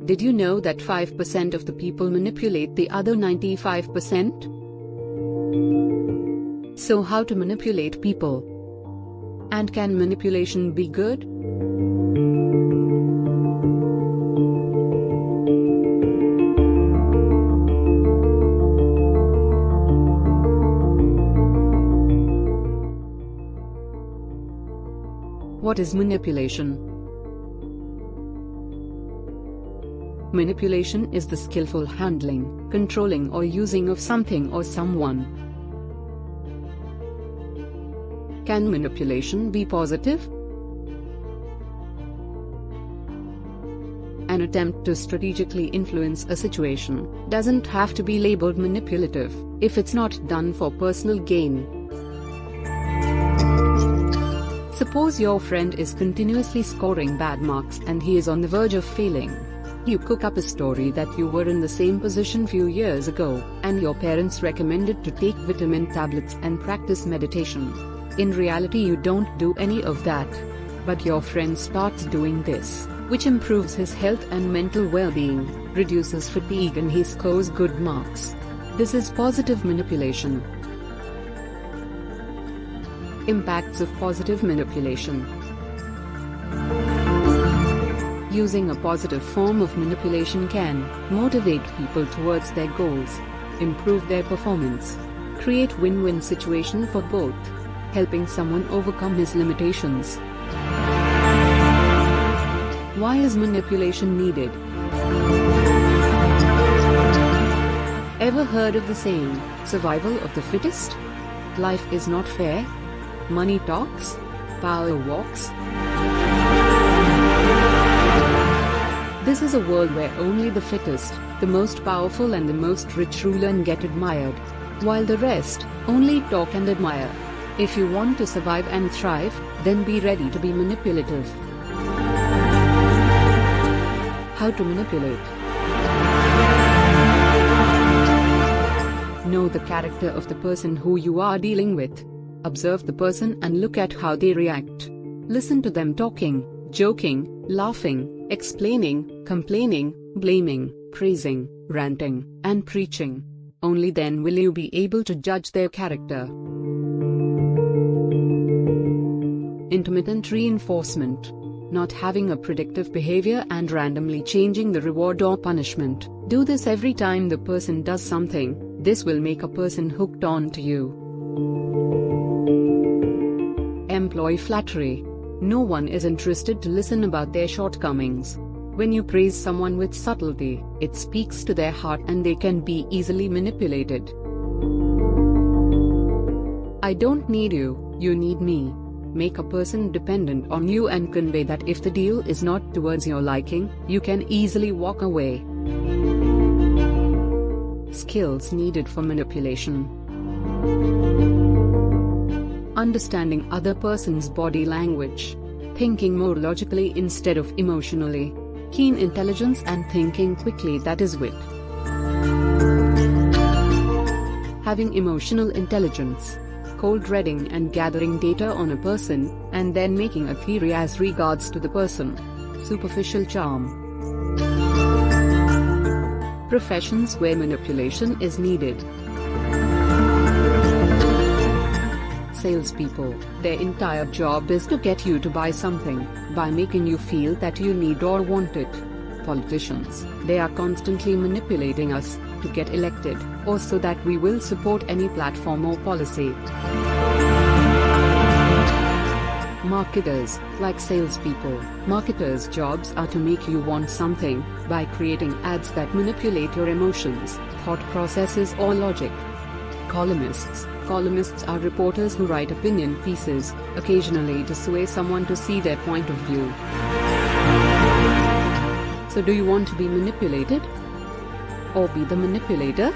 Did you know that 5% of the people manipulate the other 95%? So how to manipulate people? And can manipulation be good? What is manipulation? Manipulation is the skillful handling, controlling or using of something or someone. Can manipulation be positive? An attempt to strategically influence a situation doesn't have to be labeled manipulative if it's not done for personal gain. Suppose your friend is continuously scoring bad marks and he is on the verge of failing. You cook up a story that you were in the same position few years ago, and your parents recommended to take vitamin tablets and practice meditation. In reality, you don't do any of that. But your friend starts doing this, which improves his health and mental well-being, reduces fatigue, and he scores good marks. This is positive manipulation. Impacts of positive manipulation. Using a positive form of manipulation can motivate people towards their goals, improve their performance, create win-win situation for both, helping someone overcome his limitations. Why is manipulation needed? Ever heard of the saying, survival of the fittest? Life is not fair. Money talks, power walks. This is a world where only the fittest, the most powerful and the most rich rule and get admired, while the rest only talk and admire. If you want to survive and thrive, then be ready to be manipulative. How to manipulate? Know the character of the person who you are dealing with. Observe the person and look at how they react. Listen to them talking, joking, laughing, explaining, complaining, blaming, praising, ranting, and preaching. Only then will you be able to judge their character. Intermittent reinforcement. Not having a predictive behavior and randomly changing the reward or punishment. Do this every time the person does something. This will make a person hooked on to you. Employ flattery. No one is interested to listen about their shortcomings. When you praise someone with subtlety, it speaks to their heart and they can be easily manipulated. I don't need you, you need me. Make a person dependent on you and convey that if the deal is not towards your liking, you can easily walk away. Skills needed for manipulation. Understanding other person's body language. Thinking more logically instead of emotionally. Keen intelligence and thinking quickly, that is wit. Having emotional intelligence. Cold reading and gathering data on a person, and then making a theory as regards to the person. Superficial charm. Professions where manipulation is needed. Salespeople, their entire job is to get you to buy something, by making you feel that you need or want it. Politicians, they are constantly manipulating us, to get elected, or so that we will support any platform or policy. Marketers, like salespeople, marketers' jobs are to make you want something, by creating ads that manipulate your emotions, thought processes or logic. Columnists are reporters who write opinion pieces, occasionally to sway someone to see their point of view. So do you want to be manipulated? Or be the manipulator?